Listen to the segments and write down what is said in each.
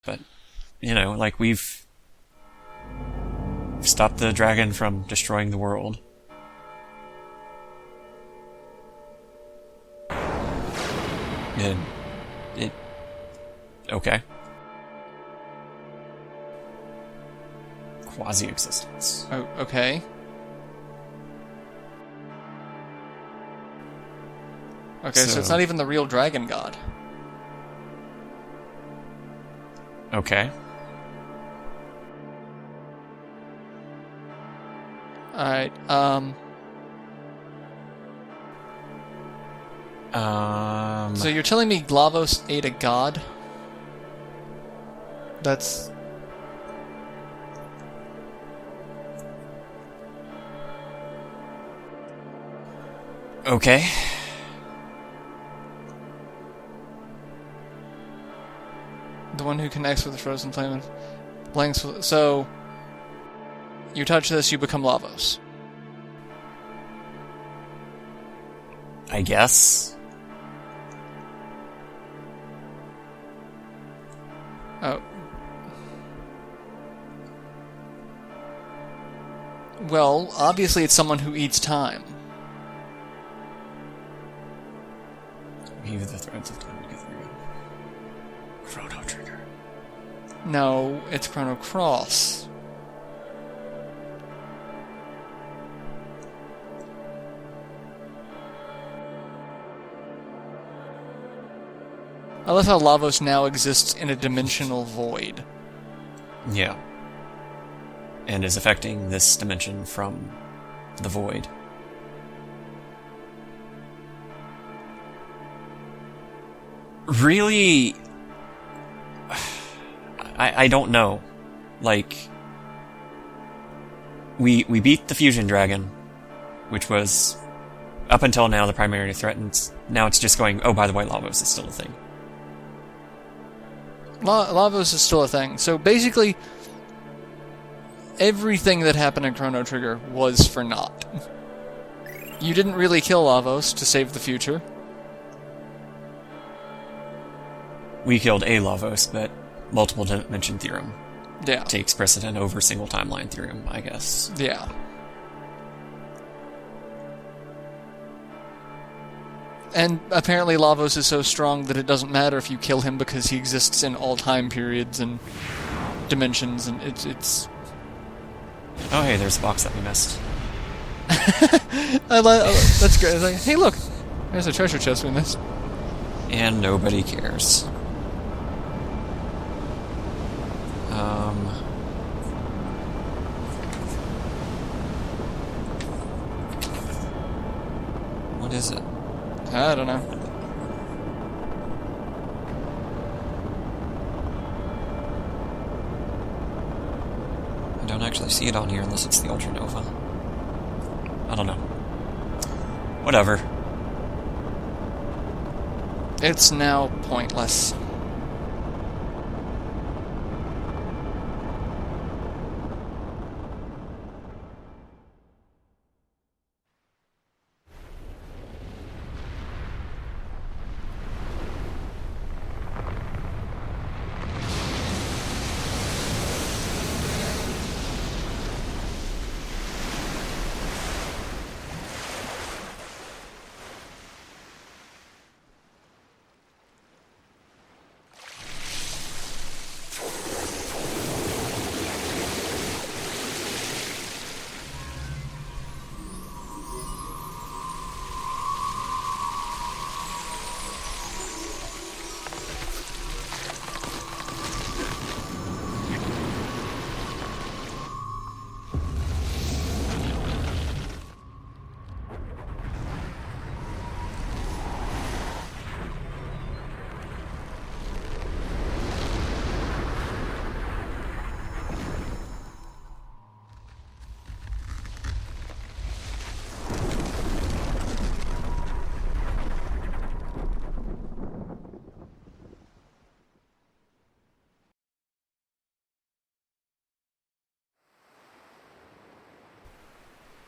but, you know, like, we've stopped the dragon from destroying the world. And okay. Quasi-existence. Oh, okay. Okay, so it's not even the real dragon god. Okay. Alright, so you're telling me Lavos ate a god? That's... Okay. The one who connects with the frozen flame blanks with... So, you touch this, you become Lavos. I guess. Oh. Well, obviously it's someone who eats time. Weave the threads of time together. Chrono Trigger. No, it's Chrono Cross. I love how Lavos now exists in a dimensional void. Yeah. And is affecting this dimension from the void. Really... I don't know. Like... We beat the fusion dragon, which was, up until now, the primary threat, and now it's just going, oh, by the way, Lavos is still a thing. Lavos is still a thing. So basically, everything that happened in Chrono Trigger was for naught. You didn't really kill Lavos to save the future. We killed a Lavos, but multiple dimension theorem takes precedent over single timeline theorem, I guess. Yeah. And apparently Lavos is so strong that it doesn't matter if you kill him because he exists in all time periods and dimensions, and it's... Oh, hey, there's a box that we missed. That's great. It's like, hey, look, there's a treasure chest we missed. And nobody cares. What is it? I don't know. I don't actually see it on here unless it's the Ultranova. I don't know. Whatever. It's now pointless.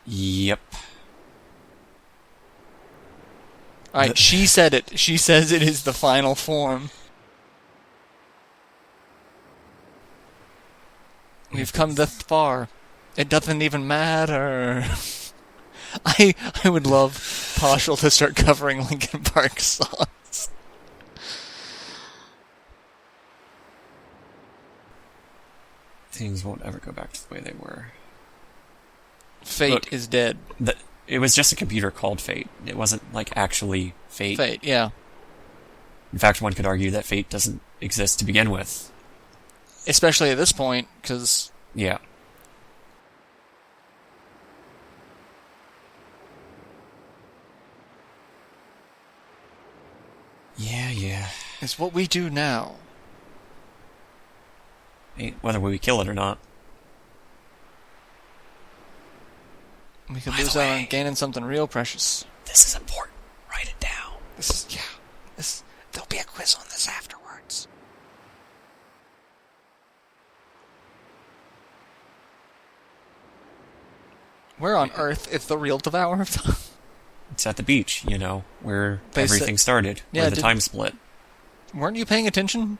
Yep. Alright, she said it. She says it is the final form. We've come this far. It doesn't even matter. I would love Partial to start covering Linkin Park songs. Things won't ever go back to the way they were. Fate is dead. It was just a computer called Fate. It wasn't, like, actually Fate. Fate, yeah. In fact, one could argue that Fate doesn't exist to begin with. Especially at this point, because... Yeah. Yeah. It's what we do now. Whether we kill it or not. We could lose out on gaining something real precious. This is important. Write it down. There'll be a quiz on this afterwards. Where on earth is the real Devourer of Time? It's at the beach, where everything started. Yeah, where the time split. Weren't you paying attention?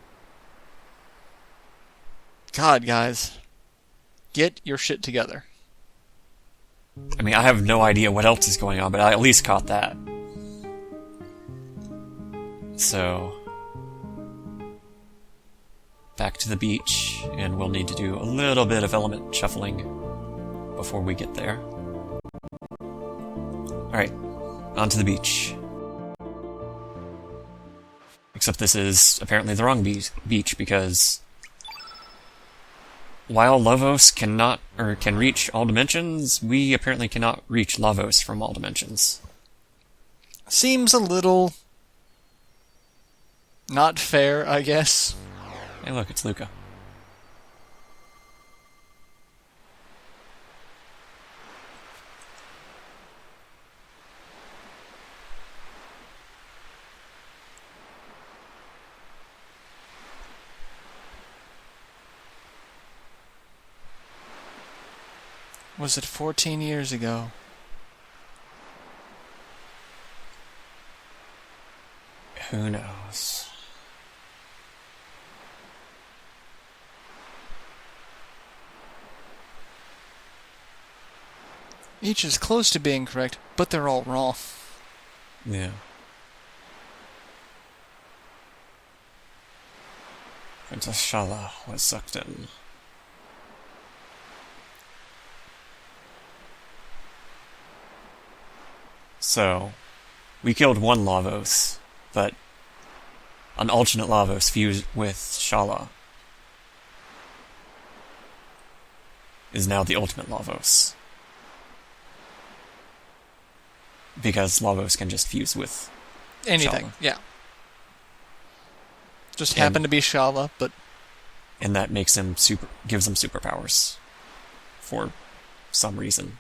God, guys. Get your shit together. I mean, I have no idea what else is going on, but I at least caught that. So... back to the beach, and we'll need to do a little bit of element shuffling before we get there. Alright, on to the beach. Except this is apparently the wrong beach, because while Lavos can reach all dimensions, we apparently cannot reach Lavos from all dimensions. Seems a little not fair, I guess. Hey look, it's Luca. Was it 14 years ago? Who knows? Each is close to being correct, but they're all wrong. Yeah. Princess Shala was sucked in. So, we killed one Lavos, but an alternate Lavos fused with Shala is now the ultimate Lavos. Because Lavos can just fuse with anything, Shala. Yeah. Just happened to be Shala, but... And that makes him gives him superpowers. For some reason.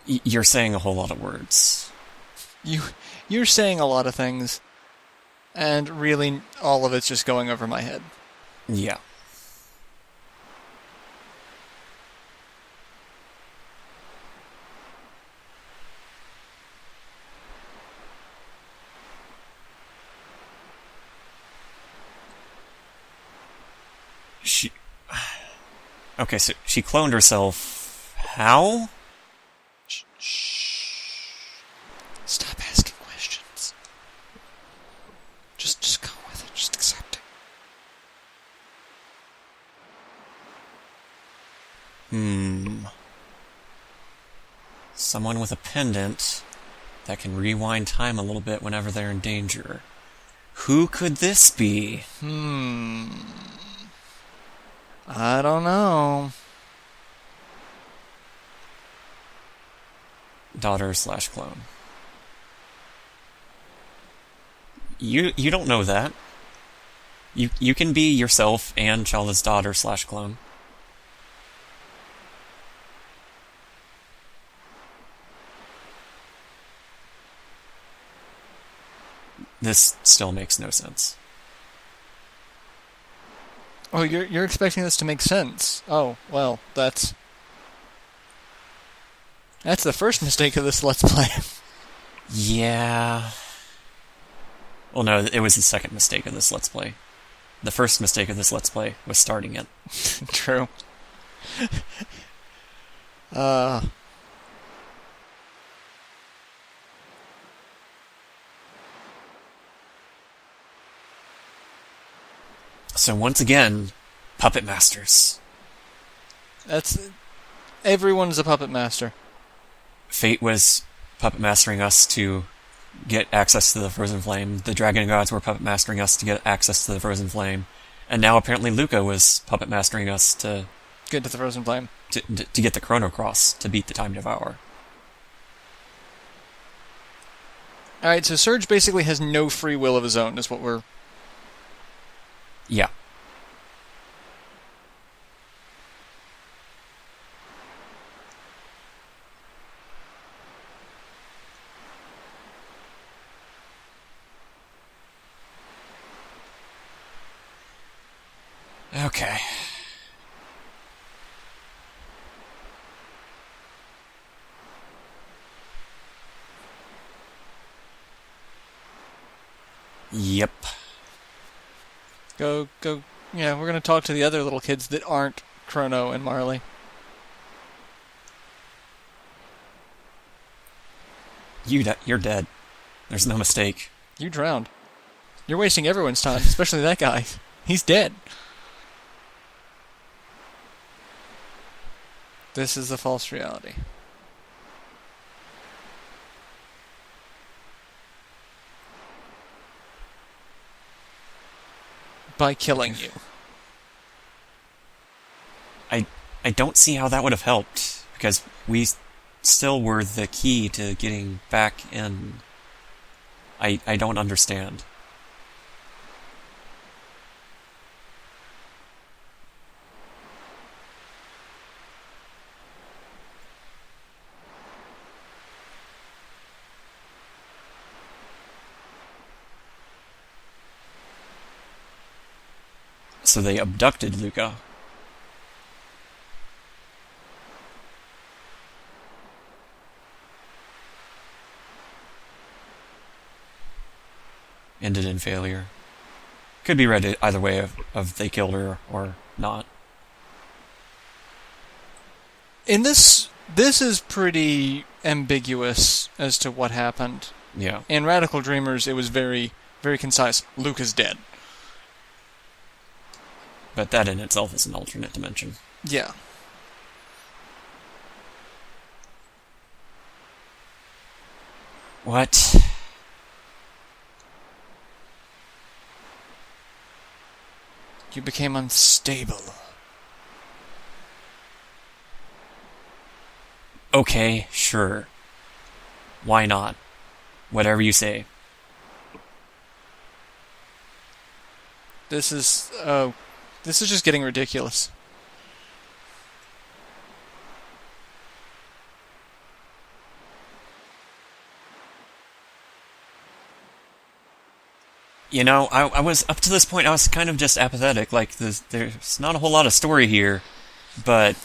You're saying a whole lot of words. You're saying a lot of things, and really all of it's just going over my head. Yeah. Okay, so she cloned herself. How? Shh. Stop asking questions. Just go with it. Just accept it. Someone with a pendant that can rewind time a little bit whenever they're in danger. Who could this be? I don't know. Daughter/clone. You don't know that. You can be yourself and Chala's daughter/clone. This still makes no sense. Oh, you're expecting this to make sense. Oh, well, that's the first mistake of this Let's Play. Yeah. Well, no, it was the second mistake of this Let's Play. The first mistake of this Let's Play was starting it. True. So once again, puppet masters. Everyone's a puppet master. Fate was puppet mastering us to get access to the Frozen Flame. The Dragon Gods were puppet mastering us to get access to the Frozen Flame. And now apparently Luca was puppet mastering us to get to the Frozen Flame. To get the Chrono Cross, to beat the Time Devourer. Alright, so Surge basically has no free will of his own, is what we're... Yeah. Okay. Yep. Go. Yeah, we're gonna talk to the other little kids that aren't Chrono and Marley. You're dead. There's no mistake. You drowned. You're wasting everyone's time, especially that guy. He's dead. This is the false reality. By killing you. I don't see how that would have helped, because we still were the key to getting back in. I don't understand. So they abducted Luca. Ended in failure. Could be read either way of they killed her or not. In this is pretty ambiguous as to what happened. Yeah. In Radical Dreamers, it was very, very concise. Luke is dead. But that in itself is an alternate dimension. Yeah. What? You became unstable. Okay, sure. Why not? Whatever you say. This is just getting ridiculous. You know, I was, up to this point, I was kind of just apathetic. Like, there's not a whole lot of story here, but,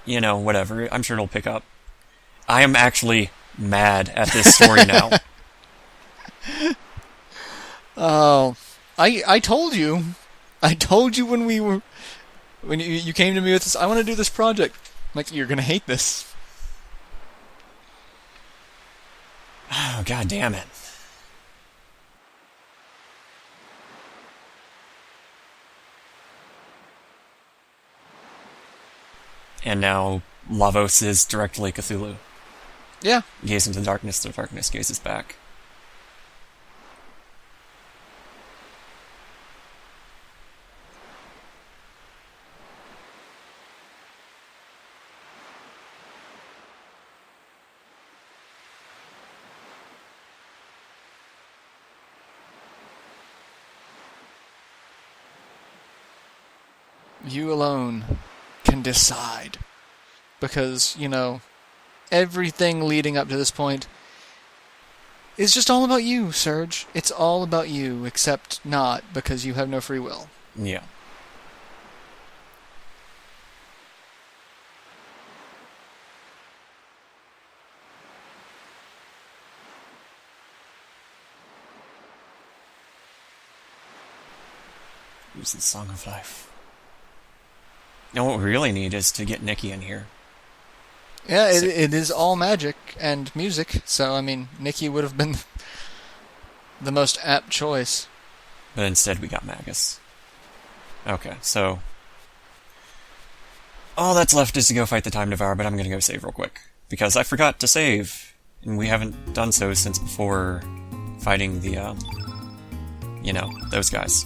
you know, whatever. I'm sure it'll pick up. I am actually mad at this story now. Oh, I told you. I told you when you came to me with this, I want to do this project. I'm like, you're going to hate this. Oh, God damn it. And now Lavos is directly Cthulhu. Yeah. Gaze into the darkness gazes back. You alone can decide. Because, you know, everything leading up to this point It's just all about you, Serge. It's all about you, except not, because you have no free will. Yeah. Use the Song of Life. Now what we really need is to get Nikki in here. Yeah, it is all magic and music, so, I mean, Nikki would have been the most apt choice. But instead we got Magus. Okay, so... all that's left is to go fight the Time Devourer, but I'm gonna go save real quick. Because I forgot to save, and we haven't done so since before fighting the, you know, those guys.